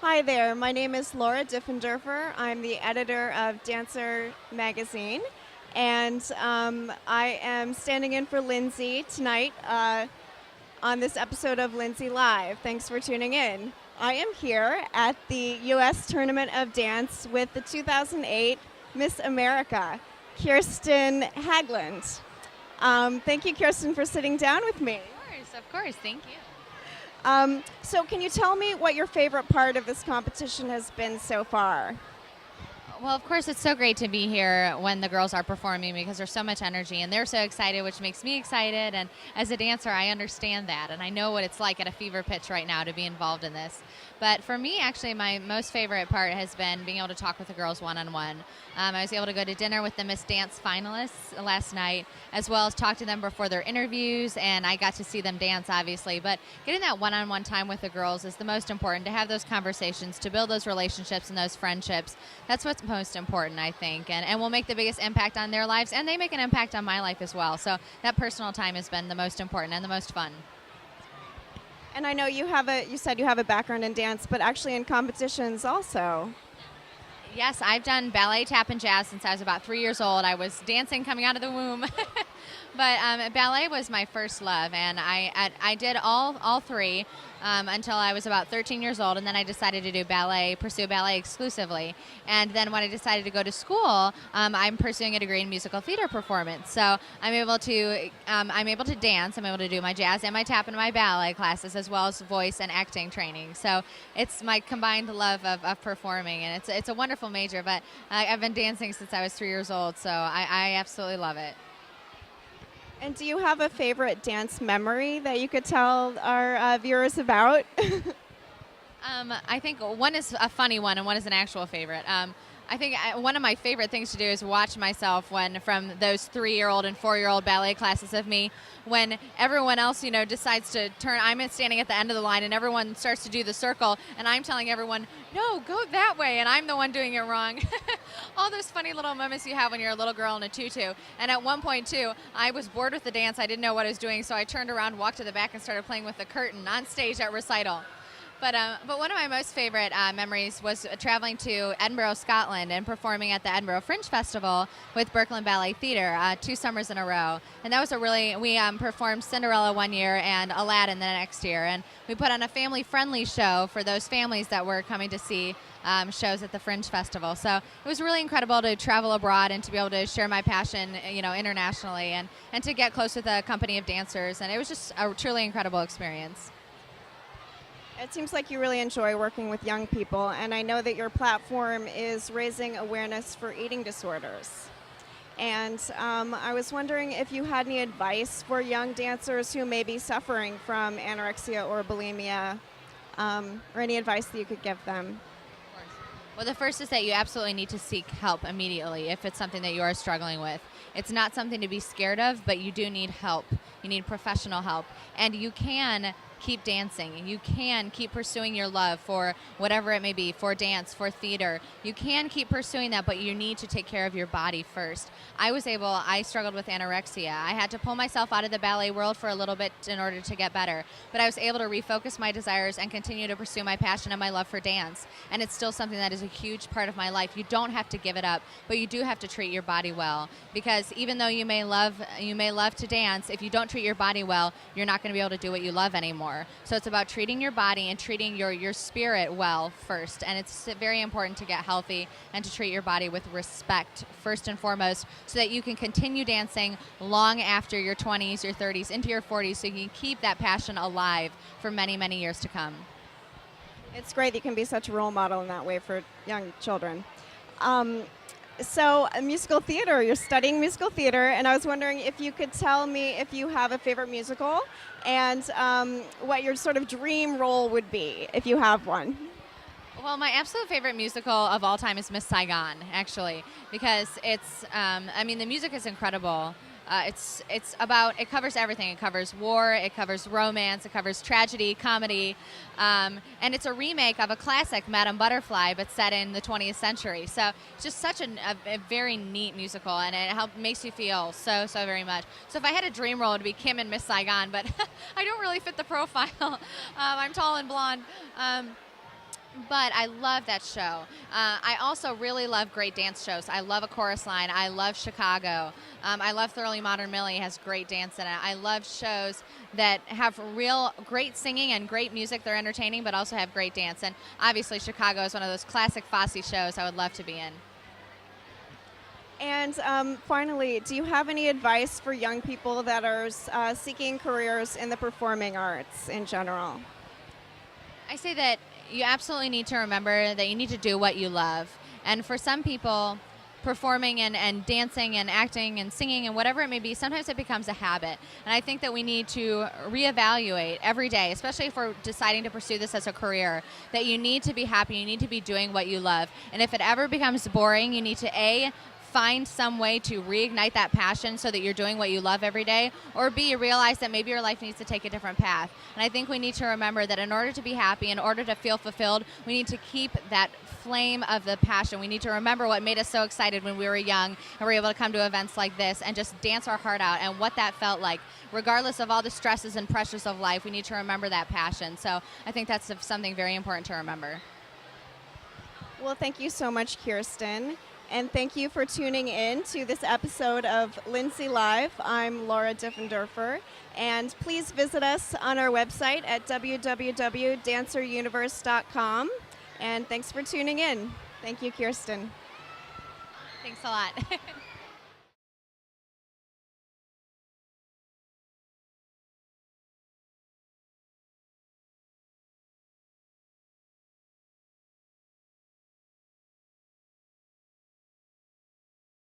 Hi there, my name is Laura Diffenderfer. I'm the editor of Dancer magazine, and I am standing in for Lindsay tonight on this episode of Lindsay Live. Thanks for tuning in. I am here at the U.S. Tournament of Dance with the 2008 Miss America, Kirsten Haglund. Thank you, Kirsten, for sitting down with me. Of course, thank you. So can you tell me what your favorite part of this competition has been so far? Well, of course, it's so great to be here when the girls are performing because there's so much energy and they're so excited, which makes me excited. And as a dancer, I understand that. And I know what it's like at a fever pitch right now to be involved in this. But for me, actually, my most favorite part has been being able to talk with the girls one-on-one. I was able to go to dinner with the Miss Dance finalists last night, as well as talk to them before their interviews, and I got to see them dance, obviously. But getting that one-on-one time with the girls is the most important, to have those conversations, to build those relationships and those friendships. That's what's most important, I think, and will make the biggest impact on their lives, and they make an impact on my life as well. So that personal time has been the most important and the most fun. And I know you said you have a background in dance, but actually in competitions also. Yes, I've done ballet, tap, and jazz since I was about 3 years old. I was dancing coming out of the womb. But ballet was my first love, and I did all three until I was about 13 years old, and then I decided to pursue ballet exclusively. And then when I decided to go to school, I'm pursuing a degree in musical theater performance. So I'm able to dance. I'm able to do my jazz and my tap and my ballet classes, as well as voice and acting training. So it's my combined love of performing, and it's a wonderful major. But I've been dancing since I was 3 years old, so I absolutely love it. And do you have a favorite dance memory that you could tell our viewers about? I think one is a funny one and one is an actual favorite. I think one of my favorite things to do is watch myself from those 3-year-old and 4-year-old ballet classes of me, when everyone else, decides to turn. I'm standing at the end of the line and everyone starts to do the circle, and I'm telling everyone, no, go that way, and I'm the one doing it wrong. All those funny little moments you have when you're a little girl in a tutu. And at one point, too, I was bored with the dance. I didn't know what I was doing, so I turned around, walked to the back, and started playing with the curtain on stage at recital. But one of my most favorite memories was traveling to Edinburgh, Scotland, and performing at the Edinburgh Fringe Festival with Brooklyn Ballet Theatre 2 summers in a row. And that was we performed Cinderella one year and Aladdin the next year. And we put on a family-friendly show for those families that were coming to see shows at the Fringe Festival. So it was really incredible to travel abroad and to be able to share my passion, internationally, and to get close with a company of dancers. And it was just a truly incredible experience. It seems like you really enjoy working with young people, and I know that your platform is raising awareness for eating disorders. And I was wondering if you had any advice for young dancers who may be suffering from anorexia or bulimia, or any advice that you could give them. Well, the first is that you absolutely need to seek help immediately if it's something that you are struggling with. It's not something to be scared of, but you do need help. You need professional help. And you can keep dancing. You can keep pursuing your love for whatever it may be, for dance, for theater. You can keep pursuing that, but you need to take care of your body first. I struggled with anorexia. I had to pull myself out of the ballet world for a little bit in order to get better. But I was able to refocus my desires and continue to pursue my passion and my love for dance. And it's still something that is a huge part of my life. You don't have to give it up, but you do have to treat your body well. Because even though you may love to dance, if you don't treat your body well, you're not going to be able to do what you love anymore. So it's about treating your body and treating your spirit well first. And it's very important to get healthy and to treat your body with respect first and foremost, so that you can continue dancing long after your 20s, your 30s, into your 40s, so you can keep that passion alive for many, many years to come. It's great that you can be such a role model in that way for young children. So musical theater, you're studying musical theater, and I was wondering if you could tell me if you have a favorite musical and what your sort of dream role would be, if you have one. Well, my absolute favorite musical of all time is Miss Saigon, actually, because the music is incredible. It covers everything. It covers war, it covers romance, it covers tragedy, comedy, and it's a remake of a classic, Madame Butterfly, but set in the 20th century. So it's just such a very neat musical, and it makes you feel so very much. So if I had a dream role, it would be Kim in Miss Saigon, but I don't really fit the profile. I'm tall and blonde. But I love that show. I also really love great dance shows. I love A Chorus Line. I love Chicago. I love Thoroughly Modern Millie has great dance in it. I love shows that have real great singing and great music. They're entertaining, but also have great dance. And obviously Chicago is one of those classic Fosse shows I would love to be in. And finally, do you have any advice for young people that are seeking careers in the performing arts in general? I say that you absolutely need to remember that you need to do what you love. And for some people, performing and dancing and acting and singing and whatever it may be, sometimes it becomes a habit. And I think that we need to reevaluate every day, especially if we're deciding to pursue this as a career, that you need to be happy, you need to be doing what you love. And if it ever becomes boring, you need to find some way to reignite that passion so that you're doing what you love every day, or B, you realize that maybe your life needs to take a different path. And I think we need to remember that in order to be happy, in order to feel fulfilled, we need to keep that flame of the passion. We need to remember what made us so excited when we were young and were able to come to events like this and just dance our heart out and what that felt like. Regardless of all the stresses and pressures of life, we need to remember that passion. So I think that's something very important to remember. Well, thank you so much, Kirsten. And thank you for tuning in to this episode of Lindsay Live. I'm Laura Diffenderfer. And please visit us on our website at www.danceruniverse.com. And thanks for tuning in. Thank you, Kirsten. Thanks a lot.